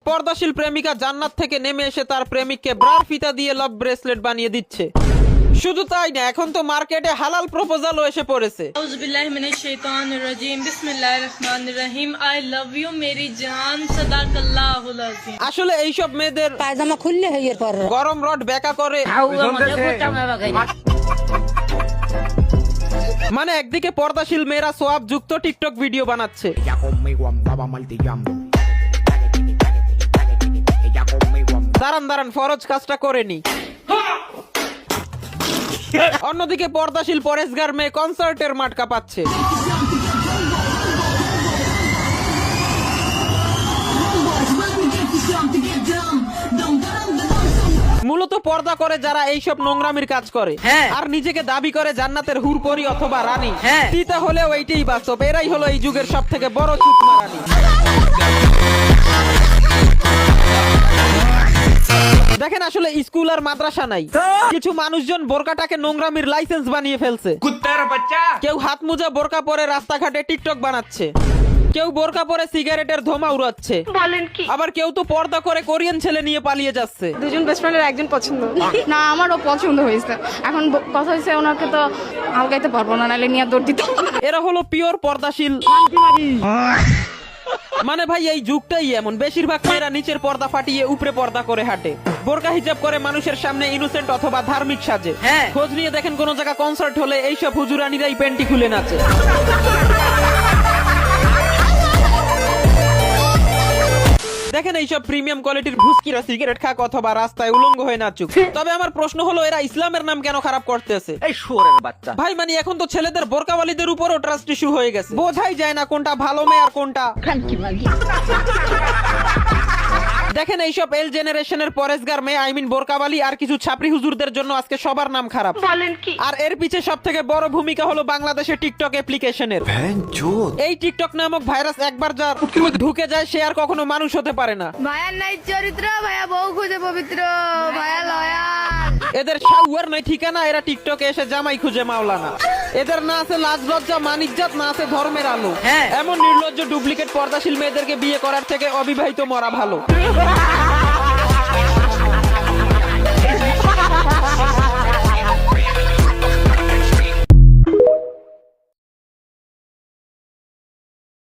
পর্দাশীল প্রেমিকা জান্নাত থেকে নেমে এসে তার প্রেমিককে ব্রার ফিতা দিয়ে লাভ ব্রেসলেট বানিয়ে দিচ্ছে। শুধু তাই না, এখন তো মার্কেটে হালাল প্রপোজালও এসে পড়েছে। আউযুবিল্লাহি মিনাশ শাইতানির রাজিম, বিসমিল্লাহির রহমানির রহিম। আই লাভ ইউ মেরি জান, সাদাকাল্লাহুল আযীম। আসলে এইসব মেয়েদের পায়জামা খুললে হইয়ের পর গরম রড বেকা করে, মানে একদিকে পর্দাশীল মেয়েরা সোয়াব যুক্ত টিকটক ভিডিও বানাচ্ছে, দাঁড়ান ফরজ কাজটা করেনি। অন্যদিকে পর্দাশীল পরেশগার মেয়ে কনসার্টের মাঠ কাঁপাচ্ছে। মূলত পর্দা করে যারা এইসব নোংরামির কাজ করে আর নিজেকে দাবি করে জান্নাতের হুরপরি অথবা রানী, তিতা হলেও এইটাই বাস্তব। এরাই হলো এই যুগের সব থেকে বড় চুতমা রানী। দেখেন, আসলে স্কুল আর মাদ্রাসা নাই, কিছু মানুষজন বোরকাটাকে নোংরামির লাইসেন্স বানিয়ে ফেলছে। কেউ হাত মোজা বোরকা পরে রাস্তাঘাটে টিকটক বানাচ্ছে, কেউ বোরকা পরে সিগারেটের ধোঁয়া উড়াচ্ছে, বলেন কি? আবার কেউ তো পর্দা করে কোরিয়ান ছেলে নিয়ে পালিয়ে যাচ্ছে। দুজন বেস্ট ফ্রেন্ডের একজন পছন্দ না, আমারও পছন্দ হয়েছে। এখন কথা হয়েছে ওনাকে তো আলগাইতে পারবো না, নাহলে নিয়ে দৌড় দিত। এরা হলো পিওর পর্দাশীল। মানে ভাই, এই যুগটাই এমন, বেশিরভাগ মেয়েরা নিচের পর্দা ফাটিয়ে উপরে পর্দা করে হাঁটে, বোরকা হিজাব করে মানুষের সামনে ইনোসেন্ট অথবা ধার্মিক সাজে। খোঁজ নিয়ে দেখেন কোন জায়গা কনসার্ট হলে এইসব হুজুরানিরাই পেন্টি খুলে নাচে। দেখেন, এইসব প্রিমিয়াম কোয়ালিটির ভুস্কিরা সিগারেট খাক অথবা রাস্তায় উলঙ্গ হয়ে নাচুক। তবে আমার প্রশ্ন হলো, এরা ইসলামের নাম কেন খারাপ করতেছে? এই শুয়োরের বাচ্চা ভাই, মানে এখন তো ছেলেদের বোরকাওয়ালিদের উপরও ট্রাস্ট ইস্যু হয়ে গেছে, বোঝাই যায় না কোনটা ভালো মেয়ে আর কোনটা। দেখেন, এইসব এল জেনারেশনের পরেশগার মেয়ে, আই মিন বোরকাওয়ালি আর কিছু ছাপরি হুজুরদের জন্য আজকে সবার নাম খারাপ। বলেন কি? আর এর পিছে সব থেকে বড় ভূমিকা হলো বাংলাদেশের টিকটক অ্যাপ্লিকেশনের। এই টিকটক নামক ভাইরাস একবার যার ঢুকে যায়, সে আর কখনো মানুষ হতে পারে না। ভাইয়ার নাই চরিত্র, ভাইয়া বউ খুঁজে পবিত্র, ভাইয়া লয়াল। এদের শাউয়ার নাই ঠিকানা, এরা টিকটকে এসে জামাই খুঁজে মাওলানা। এদের না আছে লাজ লজ্জা মান ইজ্জত, না আছে ধর্মের আলো। এমন নির্লজ্জ ডুপ্লিকেট পর্দাশীল মেয়েদেরকে বিয়ে করার থেকে অবিবাহিত মরা ভালো।